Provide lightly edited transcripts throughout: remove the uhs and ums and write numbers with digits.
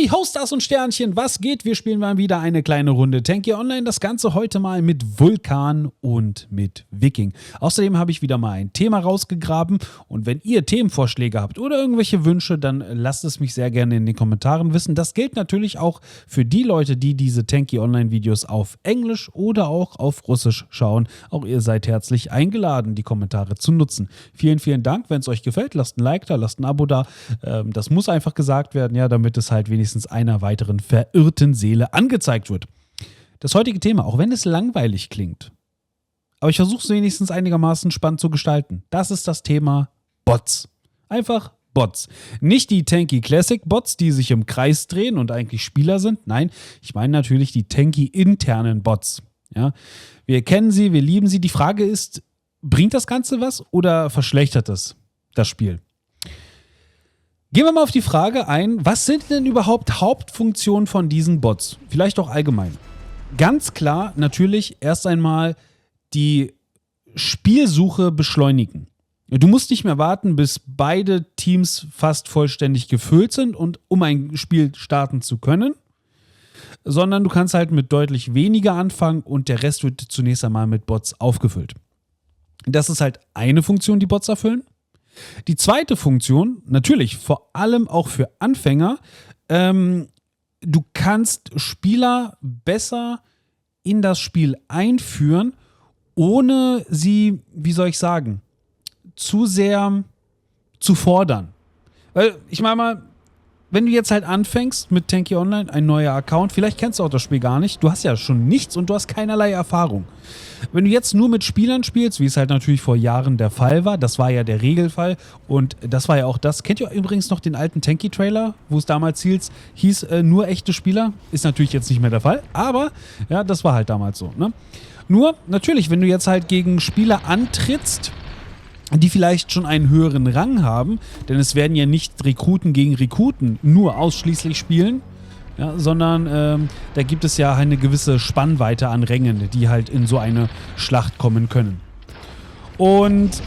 Hey, Hostars und Sternchen, was geht? Wir spielen mal wieder eine kleine Runde Tanky Online. Das Ganze heute mal mit Vulkan und mit Viking. Außerdem habe ich wieder mal ein Thema rausgegraben. Und wenn ihr Themenvorschläge habt oder irgendwelche Wünsche, dann lasst es mich sehr gerne in den Kommentaren wissen. Das gilt natürlich auch für die Leute, die diese Tanky Online Videos auf Englisch oder auch auf Russisch schauen. Auch ihr seid herzlich eingeladen, die Kommentare zu nutzen. Vielen, vielen Dank. Wenn es euch gefällt, lasst ein Like da, lasst ein Abo da. Das muss einfach gesagt werden, ja, damit es halt wenigstens einer weiteren verirrten Seele angezeigt wird. Das heutige Thema, auch wenn es langweilig klingt, aber ich versuche es wenigstens einigermaßen spannend zu gestalten. Das ist das Thema Bots. Einfach Bots. Nicht die Tanky Classic Bots, die sich im Kreis drehen und eigentlich Spieler sind. Nein, ich meine natürlich die Tanky internen Bots. Ja, wir kennen sie, wir lieben sie. Die Frage ist, bringt das Ganze was oder verschlechtert es das Spiel? Gehen wir mal auf die Frage ein, was sind denn überhaupt Hauptfunktionen von diesen Bots? Vielleicht auch allgemein. Ganz klar natürlich erst einmal die Spielsuche beschleunigen. Du musst nicht mehr warten, bis beide Teams fast vollständig gefüllt sind, und um ein Spiel starten zu können, sondern du kannst halt mit deutlich weniger anfangen und der Rest wird zunächst einmal mit Bots aufgefüllt. Das ist halt eine Funktion, die Bots erfüllen. Die zweite Funktion, natürlich vor allem auch für Anfänger, du kannst Spieler besser in das Spiel einführen, ohne sie, wie soll ich sagen, zu sehr zu fordern. Weil, ich meine mal, wenn du jetzt halt anfängst mit Tanky Online, ein neuer Account, vielleicht kennst du auch das Spiel gar nicht, du hast ja schon nichts und du hast keinerlei Erfahrung. Wenn du jetzt nur mit Spielern spielst, wie es halt natürlich vor Jahren der Fall war, das war ja der Regelfall und das war ja auch das. Kennt ihr übrigens noch den alten Tanky-Trailer, wo es damals hieß nur echte Spieler? Ist natürlich jetzt nicht mehr der Fall, aber ja, das war halt damals so. Ne? Nur, natürlich, wenn du jetzt halt gegen Spieler antrittst, die vielleicht schon einen höheren Rang haben, denn es werden ja nicht Rekruten gegen Rekruten nur ausschließlich spielen, ja, sondern da gibt es ja eine gewisse Spannweite an Rängen, die halt in so eine Schlacht kommen können. Und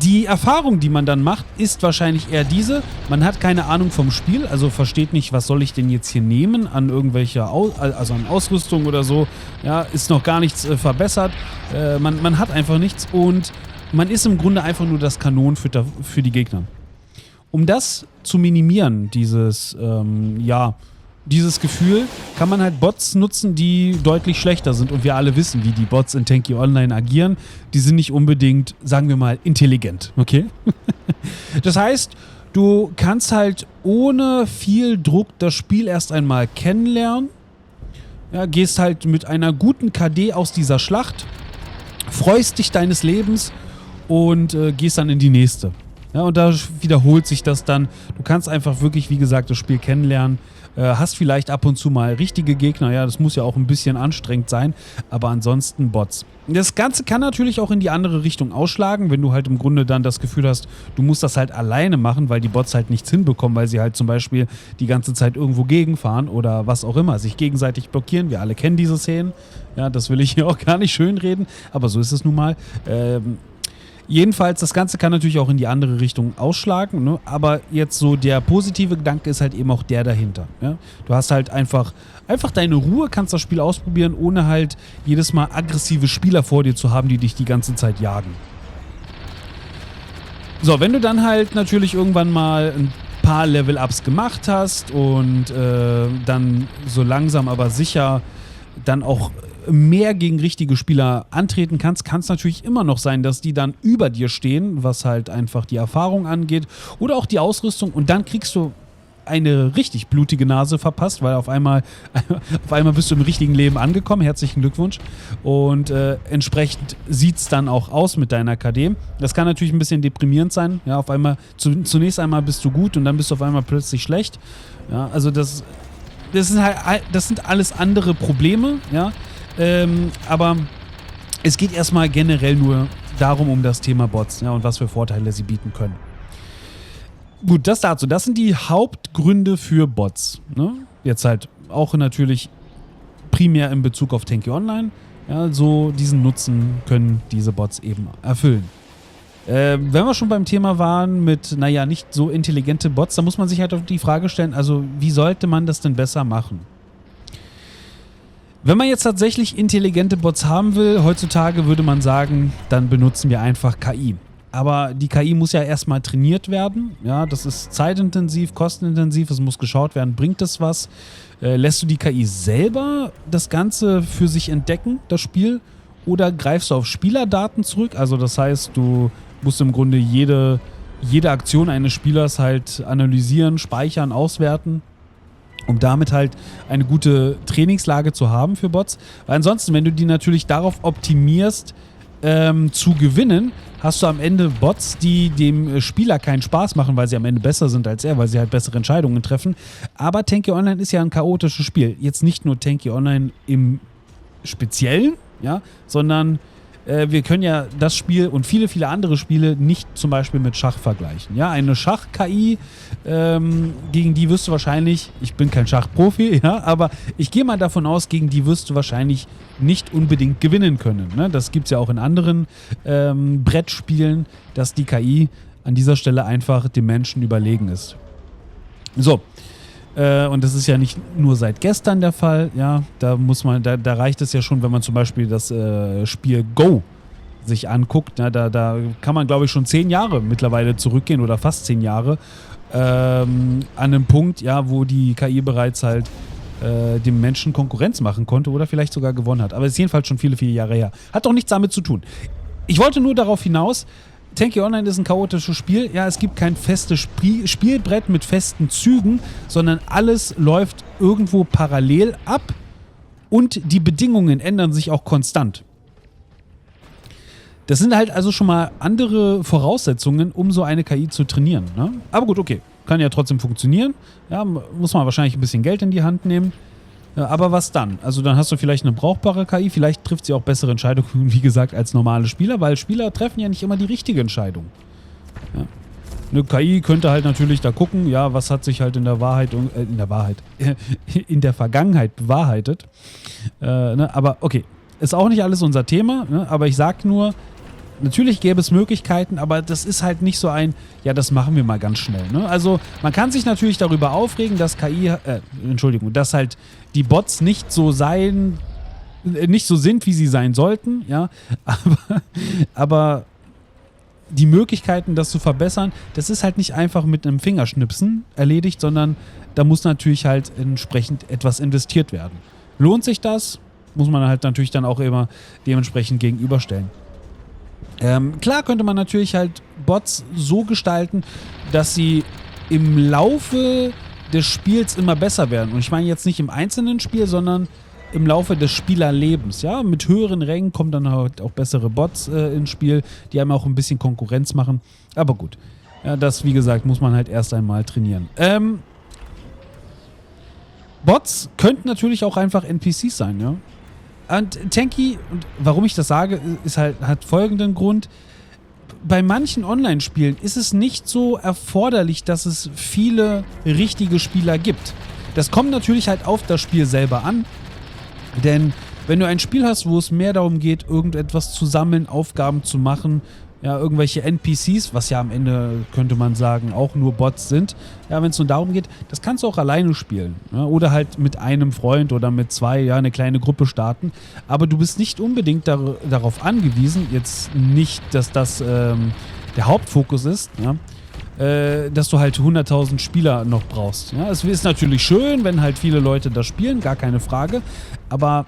die Erfahrung, die man dann macht, ist wahrscheinlich eher diese: Man hat keine Ahnung vom Spiel, also versteht nicht, was soll ich denn jetzt hier nehmen an irgendwelcher also an Ausrüstung oder so. Ja, ist noch gar nichts verbessert. Man hat einfach nichts und man ist im Grunde einfach nur das Kanonenfutter für die Gegner. Um das zu minimieren, dieses Gefühl, kann man halt Bots nutzen, die deutlich schlechter sind. Und wir alle wissen, wie die Bots in Tanky Online agieren. Die sind nicht unbedingt, sagen wir mal, intelligent. Okay? Das heißt, du kannst halt ohne viel Druck das Spiel erst einmal kennenlernen. Ja, gehst halt mit einer guten KD aus dieser Schlacht, freust dich deines Lebens und gehst dann in die nächste. Ja, und da wiederholt sich das dann. Du kannst einfach wirklich, wie gesagt, das Spiel kennenlernen. Hast vielleicht ab und zu mal richtige Gegner. Ja, das muss ja auch ein bisschen anstrengend sein. Aber ansonsten Bots. Das Ganze kann natürlich auch in die andere Richtung ausschlagen, wenn du halt im Grunde dann das Gefühl hast, du musst das halt alleine machen, weil die Bots halt nichts hinbekommen, weil sie halt zum Beispiel die ganze Zeit irgendwo gegenfahren oder was auch immer, sich gegenseitig blockieren. Wir alle kennen diese Szenen. Ja, das will ich hier auch gar nicht schönreden. Aber so ist es nun mal. Jedenfalls, das Ganze kann natürlich auch in die andere Richtung ausschlagen, ne? Aber jetzt so der positive Gedanke ist halt eben auch der dahinter. Ja? Du hast halt einfach deine Ruhe, kannst das Spiel ausprobieren, ohne halt jedes Mal aggressive Spieler vor dir zu haben, die dich die ganze Zeit jagen. So, wenn du dann halt natürlich irgendwann mal ein paar Level-Ups gemacht hast und dann so langsam aber sicher dann auch mehr gegen richtige Spieler antreten kannst, kann es natürlich immer noch sein, dass die dann über dir stehen, was halt einfach die Erfahrung angeht oder auch die Ausrüstung, und dann kriegst du eine richtig blutige Nase verpasst, weil auf einmal bist du im richtigen Leben angekommen. Herzlichen Glückwunsch. Und entsprechend sieht es dann auch aus mit deiner KD. Das kann natürlich ein bisschen deprimierend sein. Ja, auf einmal, zunächst einmal bist du gut und dann bist du auf einmal plötzlich schlecht. Ja, also das sind alles andere Probleme, ja. Aber es geht erstmal generell nur darum, um das Thema Bots, ja, und was für Vorteile sie bieten können. Gut, das dazu. Das sind die Hauptgründe für Bots. Ne? Jetzt halt auch natürlich primär in Bezug auf Tanky Online. Ja, so diesen Nutzen können diese Bots eben erfüllen. Wenn wir schon beim Thema waren mit, naja, nicht so intelligente Bots, da muss man sich halt auf die Frage stellen, also wie sollte man das denn besser machen? Wenn man jetzt tatsächlich intelligente Bots haben will, heutzutage würde man sagen, dann benutzen wir einfach KI. Aber die KI muss ja erstmal trainiert werden. Ja, das ist zeitintensiv, kostenintensiv, es muss geschaut werden, bringt das was? Lässt du die KI selber das Ganze für sich entdecken, das Spiel? Oder greifst du auf Spielerdaten zurück? Also das heißt, du musst im Grunde jede Aktion eines Spielers halt analysieren, speichern, auswerten, um damit halt eine gute Trainingslage zu haben für Bots. Weil ansonsten, wenn du die natürlich darauf optimierst, zu gewinnen, hast du am Ende Bots, die dem Spieler keinen Spaß machen, weil sie am Ende besser sind als er, weil sie halt bessere Entscheidungen treffen. Aber Tanky Online ist ja ein chaotisches Spiel. Jetzt nicht nur Tanky Online im Speziellen, ja, sondern wir können ja das Spiel und viele, viele andere Spiele nicht zum Beispiel mit Schach vergleichen. Ja, eine Schach-KI, gegen die wirst du wahrscheinlich, ich bin kein Schachprofi, ja, aber ich gehe mal davon aus, gegen die wirst du wahrscheinlich nicht unbedingt gewinnen können. Ne? Das gibt es ja auch in anderen Brettspielen, dass die KI an dieser Stelle einfach dem Menschen überlegen ist. So. Und das ist ja nicht nur seit gestern der Fall, ja, da reicht es ja schon, wenn man zum Beispiel das Spiel Go sich anguckt, ja, da kann man, glaube ich, schon 10 Jahre mittlerweile zurückgehen oder fast 10 Jahre an einem Punkt, ja, wo die KI bereits halt dem Menschen Konkurrenz machen konnte oder vielleicht sogar gewonnen hat. Aber es ist jedenfalls schon viele, viele Jahre her. Hat doch nichts damit zu tun. Ich wollte nur darauf hinaus, Tanky Online ist ein chaotisches Spiel. Ja, es gibt kein festes Spielbrett mit festen Zügen, sondern alles läuft irgendwo parallel ab und die Bedingungen ändern sich auch konstant. Das sind halt also schon mal andere Voraussetzungen, um so eine KI zu trainieren. Ne? Aber gut, okay, kann ja trotzdem funktionieren. Ja, muss man wahrscheinlich ein bisschen Geld in die Hand nehmen. Ja, aber was dann? Also dann hast du vielleicht eine brauchbare KI, vielleicht trifft sie auch bessere Entscheidungen, wie gesagt, als normale Spieler, weil Spieler treffen ja nicht immer die richtige Entscheidung. Ja. Eine KI könnte halt natürlich da gucken, ja, was hat sich halt in der Vergangenheit bewahrheitet. Ne? Aber okay, ist auch nicht alles unser Thema, ne? Aber ich sag nur, natürlich gäbe es Möglichkeiten, aber das ist halt nicht so ein, ja, das machen wir mal ganz schnell. Ne? Also man kann sich natürlich darüber aufregen, dass dass halt die Bots nicht so sind, wie sie sein sollten, ja, aber die Möglichkeiten, das zu verbessern, das ist halt nicht einfach mit einem Fingerschnipsen erledigt, sondern da muss natürlich halt entsprechend etwas investiert werden. Lohnt sich das? Muss man halt natürlich dann auch immer dementsprechend gegenüberstellen. Klar könnte man natürlich halt Bots so gestalten, dass sie im Laufe des Spiels immer besser werden. Und ich meine jetzt nicht im einzelnen Spiel, sondern im Laufe des Spielerlebens. Ja? Mit höheren Rängen kommen dann halt auch bessere Bots ins Spiel, die einem auch ein bisschen Konkurrenz machen. Aber gut, ja, das, wie gesagt, muss man halt erst einmal trainieren. Bots könnten natürlich auch einfach NPCs sein, ja. Und Tanky, und warum ich das sage, hat folgenden Grund. Bei manchen Online-Spielen ist es nicht so erforderlich, dass es viele richtige Spieler gibt. Das kommt natürlich halt auf das Spiel selber an. Denn wenn du ein Spiel hast, wo es mehr darum geht, irgendetwas zu sammeln, Aufgaben zu machen, ja, irgendwelche NPCs, was ja am Ende, könnte man sagen, auch nur Bots sind. Ja, wenn es nur darum geht, das kannst du auch alleine spielen. Ja, oder halt mit einem Freund oder mit 2, ja, eine kleine Gruppe starten. Aber du bist nicht unbedingt darauf angewiesen, jetzt nicht, dass das der Hauptfokus ist, ja, dass du halt 100.000 Spieler noch brauchst. Ja, es ist natürlich schön, wenn halt viele Leute das spielen, gar keine Frage. Aber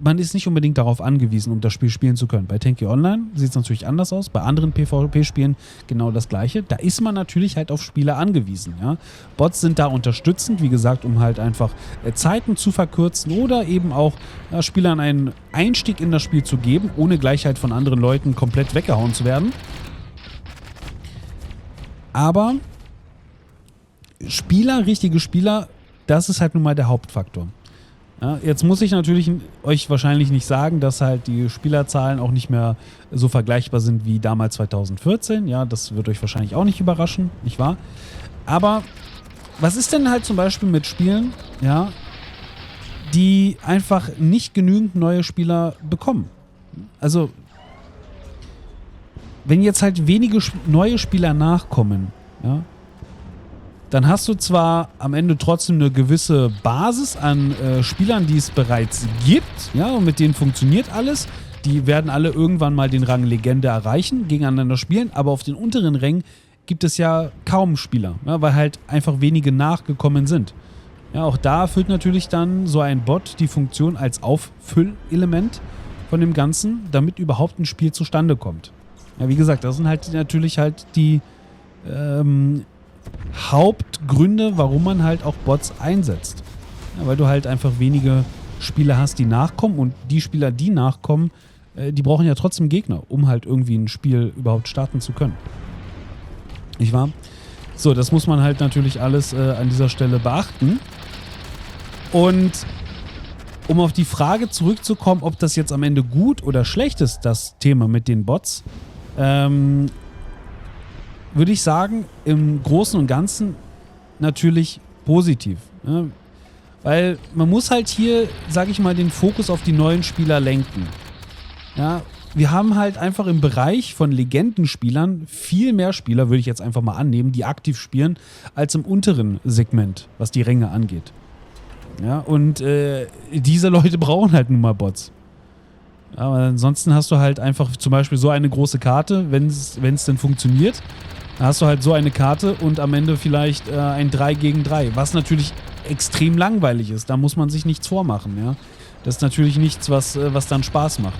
man ist nicht unbedingt darauf angewiesen, um das Spiel spielen zu können. Bei Tanky Online sieht es natürlich anders aus. Bei anderen PvP-Spielen genau das Gleiche. Da ist man natürlich halt auf Spieler angewiesen. Ja? Bots sind da unterstützend, wie gesagt, um halt einfach Zeiten zu verkürzen oder eben auch Spielern einen Einstieg in das Spiel zu geben, ohne gleich halt von anderen Leuten komplett weggehauen zu werden. Aber richtige Spieler, das ist halt nun mal der Hauptfaktor. Ja, jetzt muss ich natürlich euch wahrscheinlich nicht sagen, dass halt die Spielerzahlen auch nicht mehr so vergleichbar sind wie damals 2014. Ja, das wird euch wahrscheinlich auch nicht überraschen, nicht wahr? Aber was ist denn halt zum Beispiel mit Spielen, ja, die einfach nicht genügend neue Spieler bekommen? Also wenn jetzt halt wenige neue Spieler nachkommen, ja, dann hast du zwar am Ende trotzdem eine gewisse Basis an Spielern, die es bereits gibt, ja, und mit denen funktioniert alles. Die werden alle irgendwann mal den Rang Legende erreichen, gegeneinander spielen, aber auf den unteren Rängen gibt es ja kaum Spieler, ja, weil halt einfach wenige nachgekommen sind. Ja, auch da erfüllt natürlich dann so ein Bot die Funktion als Auffüll-Element von dem Ganzen, damit überhaupt ein Spiel zustande kommt. Ja, wie gesagt, das sind halt natürlich halt die Hauptgründe, warum man halt auch Bots einsetzt. Ja, weil du halt einfach wenige Spieler hast, die nachkommen, und die Spieler, die nachkommen, die brauchen ja trotzdem Gegner, um halt irgendwie ein Spiel überhaupt starten zu können. Nicht wahr? So, das muss man halt natürlich alles an dieser Stelle beachten. Und um auf die Frage zurückzukommen, ob das jetzt am Ende gut oder schlecht ist, das Thema mit den Bots, würde ich sagen, im Großen und Ganzen natürlich positiv. Ja? Weil man muss halt hier, sage ich mal, den Fokus auf die neuen Spieler lenken. Ja, wir haben halt einfach im Bereich von Legendenspielern viel mehr Spieler, würde ich jetzt einfach mal annehmen, die aktiv spielen, als im unteren Segment, was die Ränge angeht. Ja, und diese Leute brauchen halt nun mal Bots. Ja, aber ansonsten hast du halt einfach zum Beispiel so eine große Karte, wenn es denn funktioniert. Da hast du halt so eine Karte und am Ende vielleicht ein 3 gegen 3, was natürlich extrem langweilig ist. Da muss man sich nichts vormachen. Ja? Das ist natürlich nichts, was dann Spaß macht.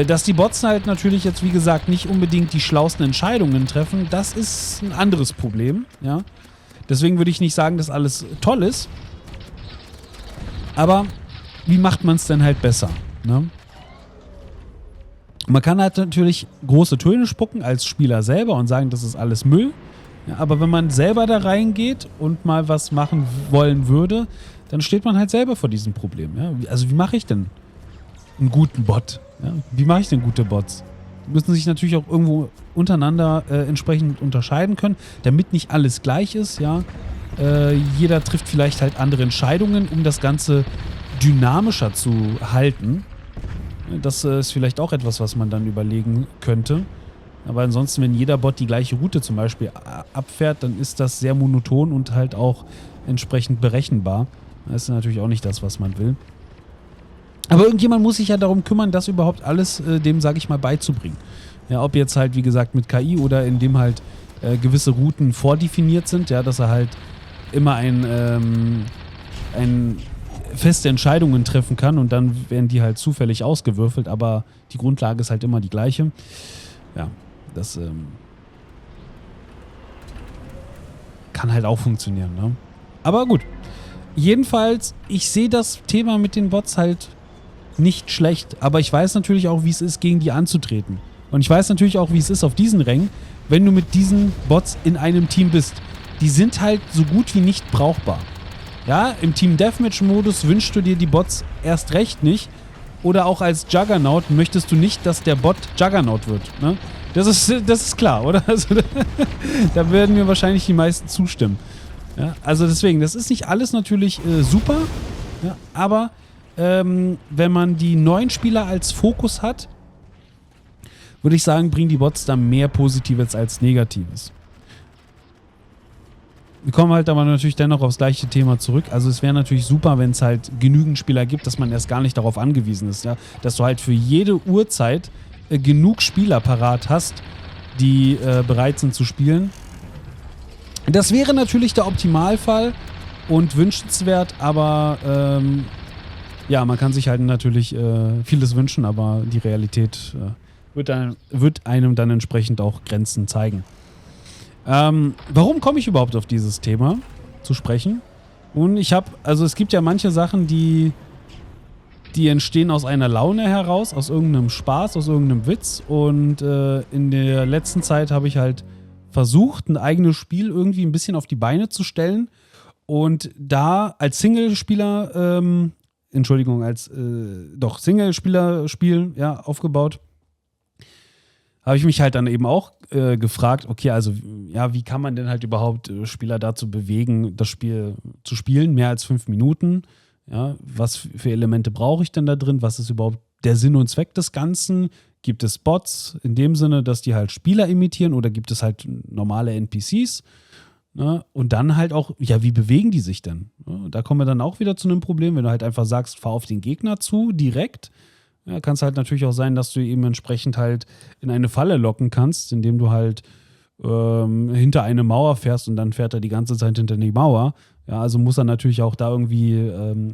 Dass die Bots halt natürlich jetzt, wie gesagt, nicht unbedingt die schlauesten Entscheidungen treffen, das ist ein anderes Problem. Ja? Deswegen würde ich nicht sagen, dass alles toll ist. Aber wie macht man es denn halt besser? Ne? Man kann halt natürlich große Töne spucken als Spieler selber und sagen, das ist alles Müll. Ja, aber wenn man selber da reingeht und mal was machen wollen würde, dann steht man halt selber vor diesem Problem. Ja? Also wie mache ich denn einen guten Bot? Ja? Wie mache ich denn gute Bots? Die müssen sich natürlich auch irgendwo untereinander entsprechend unterscheiden können, damit nicht alles gleich ist. Ja? Jeder trifft vielleicht halt andere Entscheidungen, um das Ganze dynamischer zu halten. Das ist vielleicht auch etwas, was man dann überlegen könnte. Aber ansonsten, wenn jeder Bot die gleiche Route zum Beispiel abfährt, dann ist das sehr monoton und halt auch entsprechend berechenbar. Das ist natürlich auch nicht das, was man will. Aber irgendjemand muss sich ja darum kümmern, das überhaupt alles dem, sage ich mal, beizubringen. Ja, ob jetzt halt, wie gesagt, mit KI oder indem halt gewisse Routen vordefiniert sind, ja, dass er halt immer ein feste Entscheidungen treffen kann und dann werden die halt zufällig ausgewürfelt, aber die Grundlage ist halt immer die gleiche. Ja, das kann halt auch funktionieren, ne? Aber gut. Jedenfalls, ich sehe das Thema mit den Bots halt nicht schlecht, aber ich weiß natürlich auch, wie es ist, gegen die anzutreten. Und ich weiß natürlich auch, wie es ist auf diesen Rängen, wenn du mit diesen Bots in einem Team bist. Die sind halt so gut wie nicht brauchbar. Ja, im Team Deathmatch-Modus wünschst du dir die Bots erst recht nicht. Oder auch als Juggernaut möchtest du nicht, dass der Bot Juggernaut wird. Ne? Das ist klar, oder? Also, da werden mir wahrscheinlich die meisten zustimmen. Ja, also deswegen, das ist nicht alles natürlich super. Ja, aber wenn man die neuen Spieler als Fokus hat, würde ich sagen, bringen die Bots da mehr Positives als Negatives. Wir kommen halt aber natürlich dennoch aufs gleiche Thema zurück. Also es wäre natürlich super, wenn es halt genügend Spieler gibt, dass man erst gar nicht darauf angewiesen ist. Ja? Dass du halt für jede Uhrzeit genug Spieler parat hast, die bereit sind zu spielen. Das wäre natürlich der Optimalfall und wünschenswert, aber ja, man kann sich halt natürlich vieles wünschen, aber die Realität wird einem dann entsprechend auch Grenzen zeigen. Warum komme ich überhaupt auf dieses Thema zu sprechen? Und es gibt ja manche Sachen, die entstehen aus einer Laune heraus, aus irgendeinem Spaß, aus irgendeinem Witz. Und in der letzten Zeit habe ich halt versucht, ein eigenes Spiel irgendwie ein bisschen auf die Beine zu stellen. Und da als Singlespieler, Singlespieler-Spiel, ja, aufgebaut, habe ich mich halt dann eben auch gefragt, okay, also ja, wie kann man denn halt überhaupt Spieler dazu bewegen, das Spiel zu spielen, mehr als 5 Minuten? Ja, was für Elemente brauche ich denn da drin? Was ist überhaupt der Sinn und Zweck des Ganzen? Gibt es Bots in dem Sinne, dass die halt Spieler imitieren oder gibt es halt normale NPCs? Ne? Und dann halt auch, ja, wie bewegen die sich denn? Ne? Da kommen wir dann auch wieder zu einem Problem, wenn du halt einfach sagst, fahr auf den Gegner zu, direkt. Ja, kann es halt natürlich auch sein, dass du eben entsprechend halt in eine Falle locken kannst, indem du halt hinter eine Mauer fährst und dann fährt er die ganze Zeit hinter die Mauer. Ja, also muss er natürlich auch da irgendwie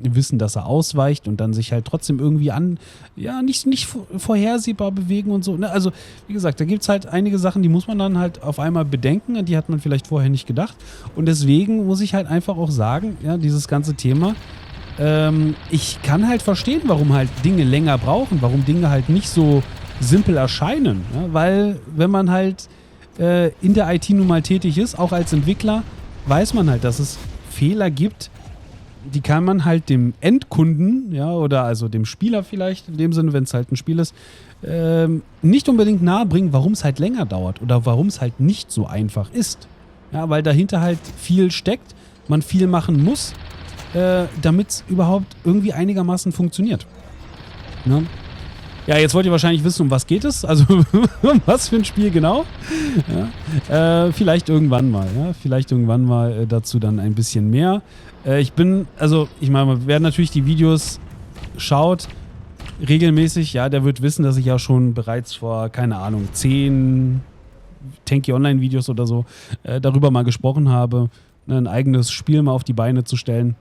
wissen, dass er ausweicht und dann sich halt trotzdem irgendwie nicht vorhersehbar bewegen und so. Ne? Also, wie gesagt, da gibt es halt einige Sachen, die muss man dann halt auf einmal bedenken, an die hat man vielleicht vorher nicht gedacht. Und deswegen muss ich halt einfach auch sagen, ja, dieses ganze Thema, ich kann halt verstehen, warum halt Dinge länger brauchen, warum Dinge halt nicht so simpel erscheinen. Ja? Weil, wenn man halt in der IT nun mal tätig ist, auch als Entwickler, weiß man halt, dass es Fehler gibt, die kann man halt dem Endkunden, ja, oder also dem Spieler vielleicht, in dem Sinne, wenn es halt ein Spiel ist, nicht unbedingt nahebringen, warum es halt länger dauert oder warum es halt nicht so einfach ist. Ja, weil dahinter halt viel steckt, man viel machen muss, damit es überhaupt irgendwie einigermaßen funktioniert. Ne? Ja, jetzt wollt ihr wahrscheinlich wissen, um was geht es, also was für ein Spiel genau. Ja, vielleicht irgendwann mal, dazu dann ein bisschen mehr. Wer natürlich die Videos schaut, regelmäßig, ja, der wird wissen, dass ich ja schon bereits vor, keine Ahnung, 10 Tanky Online-Videos oder so darüber mal gesprochen habe, ein eigenes Spiel mal auf die Beine zu stellen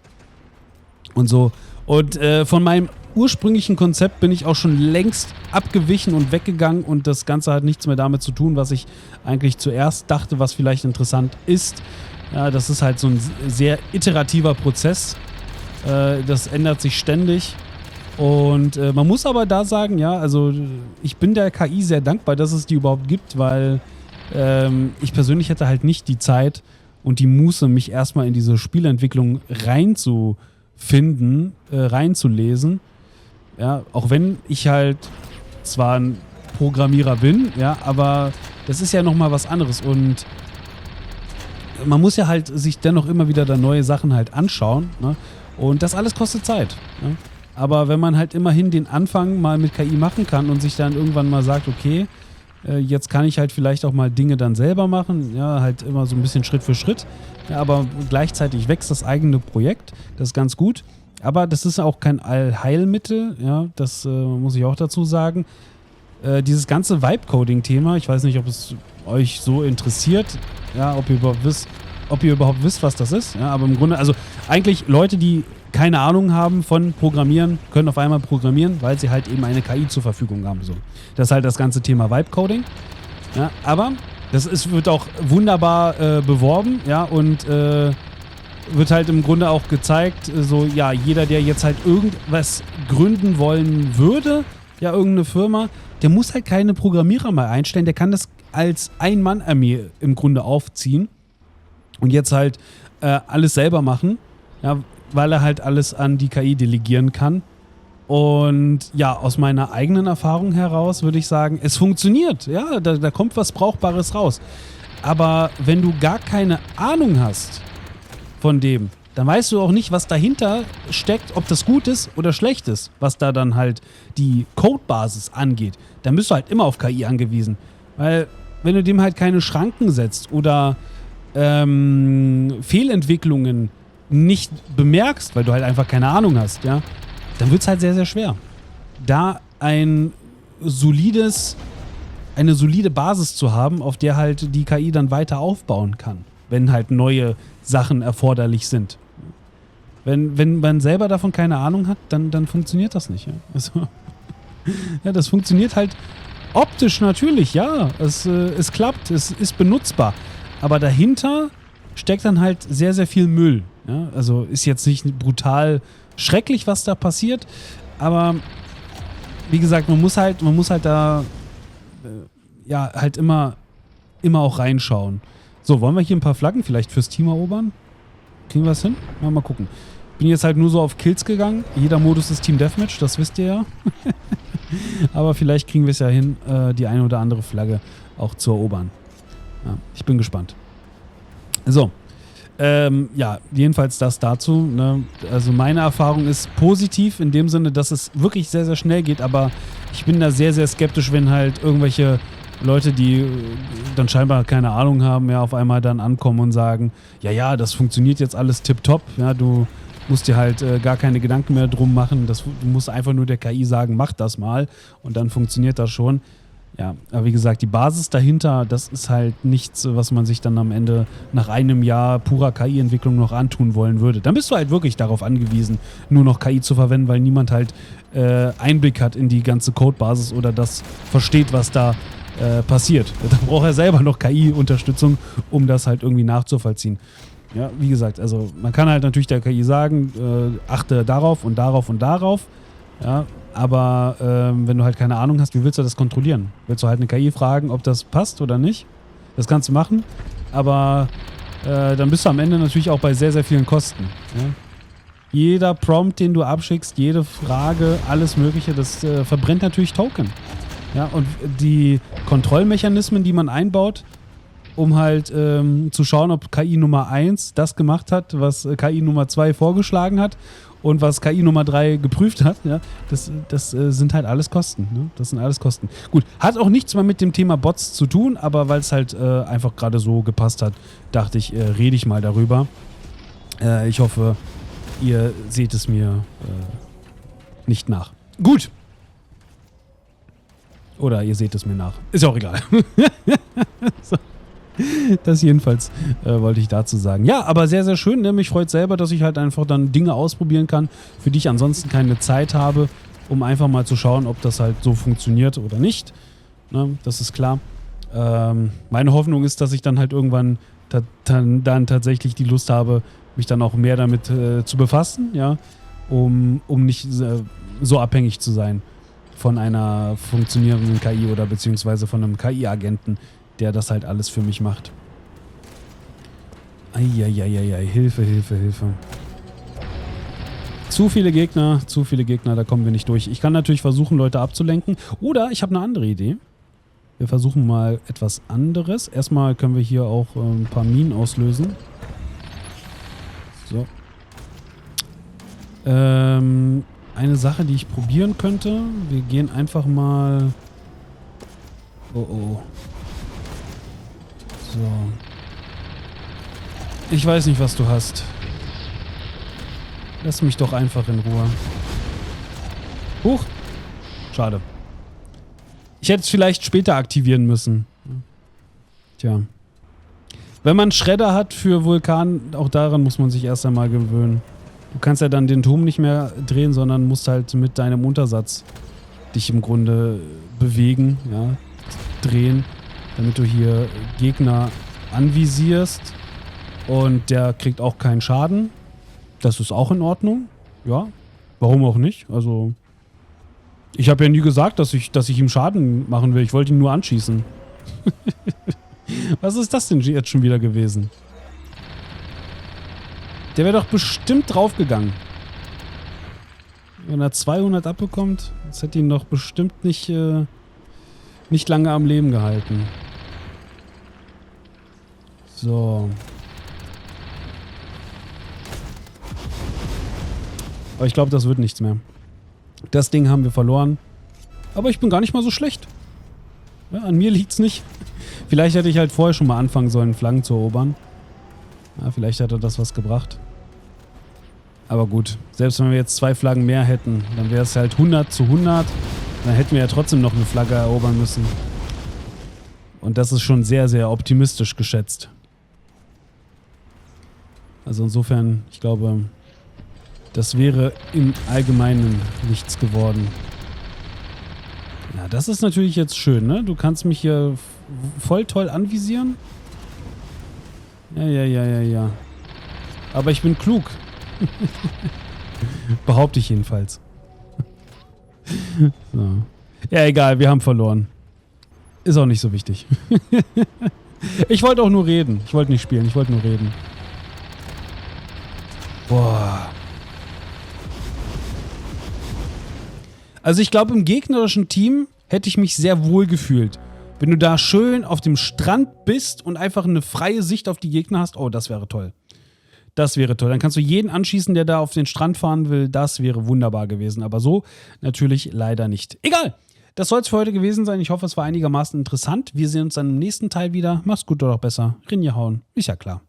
und so. Und von meinem ursprünglichen Konzept bin ich auch schon längst abgewichen und weggegangen und das Ganze hat nichts mehr damit zu tun, was ich eigentlich zuerst dachte, was vielleicht interessant ist. Ja, das ist halt so ein sehr iterativer Prozess. Das ändert sich ständig. Und man muss aber da sagen, ja, also ich bin der KI sehr dankbar, dass es die überhaupt gibt, weil ich persönlich hätte halt nicht die Zeit und die Muße, mich erstmal in diese Spielentwicklung reinzulesen. Ja, auch wenn ich halt zwar ein Programmierer bin, ja, aber das ist ja nochmal was anderes und man muss ja halt sich dennoch immer wieder da neue Sachen halt anschauen, ne? Und das alles kostet Zeit. Ne? Aber wenn man halt immerhin den Anfang mal mit KI machen kann und sich dann irgendwann mal sagt, okay, jetzt kann ich halt vielleicht auch mal Dinge dann selber machen, ja, halt immer so ein bisschen Schritt für Schritt, ja, aber gleichzeitig wächst das eigene Projekt, das ist ganz gut. Aber das ist auch kein Allheilmittel, ja, das muss ich auch dazu sagen. Dieses ganze Vibe-Coding-Thema, ich weiß nicht, ob es euch so interessiert, ja, ob ihr überhaupt wisst, was das ist, ja, aber im Grunde, also eigentlich Leute, die keine Ahnung haben von Programmieren, können auf einmal programmieren, weil sie halt eben eine KI zur Verfügung haben. So. Das ist halt das ganze Thema Vibe-Coding. Ja, aber wird auch wunderbar beworben, ja, und wird halt im Grunde auch gezeigt, so, ja, jeder, der jetzt halt irgendwas gründen wollen würde, ja, irgendeine Firma, der muss halt keine Programmierer mal einstellen, der kann das als Ein-Mann-Armee im Grunde aufziehen und jetzt halt alles selber machen, ja, weil er halt alles an die KI delegieren kann. Und ja, aus meiner eigenen Erfahrung heraus würde ich sagen, es funktioniert, ja, da kommt was Brauchbares raus. Aber wenn du gar keine Ahnung hast von dem, dann weißt du auch nicht, was dahinter steckt, ob das gut ist oder schlecht ist, was da dann halt die Codebasis angeht. Dann bist du halt immer auf KI angewiesen. Weil wenn du dem halt keine Schranken setzt oder Fehlentwicklungen nicht bemerkst, weil du halt einfach keine Ahnung hast, ja, dann wird es halt sehr, sehr schwer. Da eine solide Basis zu haben, auf der halt die KI dann weiter aufbauen kann, wenn halt neue Sachen erforderlich sind. Wenn man selber davon keine Ahnung hat, dann funktioniert das nicht. Ja? Also, ja, das funktioniert halt optisch natürlich, ja. Es klappt, es ist benutzbar. Aber dahinter steckt dann halt sehr, sehr viel Müll. Ja? Also ist jetzt nicht brutal schrecklich, was da passiert. Aber wie gesagt, man muss halt da halt immer auch reinschauen. So, wollen wir hier ein paar Flaggen vielleicht fürs Team erobern? Kriegen wir es hin? Mal gucken. Bin jetzt halt nur so auf Kills gegangen. Jeder Modus ist Team Deathmatch, das wisst ihr ja. Aber vielleicht kriegen wir es ja hin, die eine oder andere Flagge auch zu erobern. Ja, ich bin gespannt. So. Ja, jedenfalls das dazu. Ne? Also meine Erfahrung ist positiv in dem Sinne, dass es wirklich sehr, sehr schnell geht, aber Ich bin da sehr, sehr skeptisch, wenn halt irgendwelche Leute, die dann scheinbar keine Ahnung haben, ja, auf einmal dann ankommen und sagen, ja, das funktioniert jetzt alles tipptopp, ja, du musst dir halt gar keine Gedanken mehr drum machen, du musst einfach nur der KI sagen, mach das mal und dann funktioniert das schon. Ja, aber wie gesagt, die Basis dahinter, das ist halt nichts, was man sich dann am Ende nach einem Jahr purer KI-Entwicklung noch antun wollen würde. Dann bist du halt wirklich darauf angewiesen, nur noch KI zu verwenden, weil niemand halt Einblick hat in die ganze Codebasis oder das versteht, was da passiert. Da braucht er selber noch KI-Unterstützung, um das halt irgendwie nachzuvollziehen. Ja, wie gesagt, also man kann halt natürlich der KI sagen, achte darauf und darauf und darauf, ja, aber wenn du halt keine Ahnung hast, wie willst du das kontrollieren? Willst du halt eine KI fragen, ob das passt oder nicht? Das kannst du machen, aber dann bist du am Ende natürlich auch bei sehr, sehr vielen Kosten. Ja? Jeder Prompt, den du abschickst, jede Frage, alles Mögliche, das verbrennt natürlich Token. Ja? Und die Kontrollmechanismen, die man einbaut, um halt zu schauen, ob KI Nummer 1 das gemacht hat, was KI Nummer 2 vorgeschlagen hat und was KI Nummer 3 geprüft hat, ja, das sind halt alles Kosten. Ne? Das sind alles Kosten. Gut, hat auch nichts mehr mit dem Thema Bots zu tun, aber weil es halt einfach gerade so gepasst hat, dachte ich, rede ich mal darüber. Ich hoffe, ihr seht es mir nicht nach. Gut. Oder ihr seht es mir nach. Ist auch egal. So. Das jedenfalls wollte ich dazu sagen. Ja, aber sehr, sehr schön. Ne? Mich freut selber, dass ich halt einfach dann Dinge ausprobieren kann, für die ich ansonsten keine Zeit habe, um einfach mal zu schauen, ob das halt so funktioniert oder nicht. Ne? Das ist klar. Meine Hoffnung ist, dass ich dann halt irgendwann dann tatsächlich die Lust habe, mich dann auch mehr damit zu befassen, ja, um nicht so abhängig zu sein von einer funktionierenden KI oder beziehungsweise von einem KI-Agenten, der das halt alles für mich macht. Eieieiei, Hilfe. Zu viele Gegner, da kommen wir nicht durch. Ich kann natürlich versuchen, Leute abzulenken. Oder ich habe eine andere Idee. Wir versuchen mal etwas anderes. Erstmal können wir hier auch ein paar Minen auslösen. So. Eine Sache, die ich probieren könnte. Wir gehen einfach mal... Oh. So. Ich weiß nicht, was du hast. Lass mich doch einfach in Ruhe. Huch. Schade. Ich hätte es vielleicht später aktivieren müssen. Tja. Wenn man Schredder hat für Vulkan, auch daran muss man sich erst einmal gewöhnen. Du kannst ja dann den Turm nicht mehr drehen, sondern musst halt mit deinem Untersatz dich im Grunde bewegen, ja, drehen, damit du hier Gegner anvisierst und der kriegt auch keinen Schaden. Das ist auch in Ordnung, ja. Warum auch nicht? Also, ich habe ja nie gesagt, dass ich ihm Schaden machen will. Ich wollte ihn nur anschießen. Was ist das denn jetzt schon wieder gewesen? Der wäre doch bestimmt draufgegangen. Wenn er 200 abbekommt, das hätte ihn doch bestimmt nicht lange am Leben gehalten. So. Aber ich glaube, das wird nichts mehr. Das Ding haben wir verloren. Aber ich bin gar nicht mal so schlecht. Ja, an mir liegt's nicht. Vielleicht hätte ich halt vorher schon mal anfangen sollen, Flaggen zu erobern. Ja, vielleicht hätte das was gebracht. Aber gut, selbst wenn wir jetzt 2 Flaggen mehr hätten, dann wäre es halt 100:100. Dann hätten wir ja trotzdem noch eine Flagge erobern müssen. Und das ist schon sehr, sehr optimistisch geschätzt. Also insofern, ich glaube, das wäre im Allgemeinen nichts geworden. Ja, das ist natürlich jetzt schön, ne? Du kannst mich hier voll toll anvisieren. Ja. Aber ich bin klug. Behaupte ich jedenfalls. So. Ja, egal, wir haben verloren. Ist auch nicht so wichtig. Ich wollte auch nur reden. Ich wollte nicht spielen, ich wollte nur reden. Boah. Also ich glaube, im gegnerischen Team hätte ich mich sehr wohl gefühlt. Wenn du da schön auf dem Strand bist und einfach eine freie Sicht auf die Gegner hast, oh, das wäre toll. Das wäre toll. Dann kannst du jeden anschießen, der da auf den Strand fahren will. Das wäre wunderbar gewesen. Aber so natürlich leider nicht. Egal. das soll es für heute gewesen sein. Ich hoffe, es war einigermaßen interessant. Wir sehen uns dann im nächsten Teil wieder. Mach's gut oder auch besser. Rinje hauen. Ist ja klar.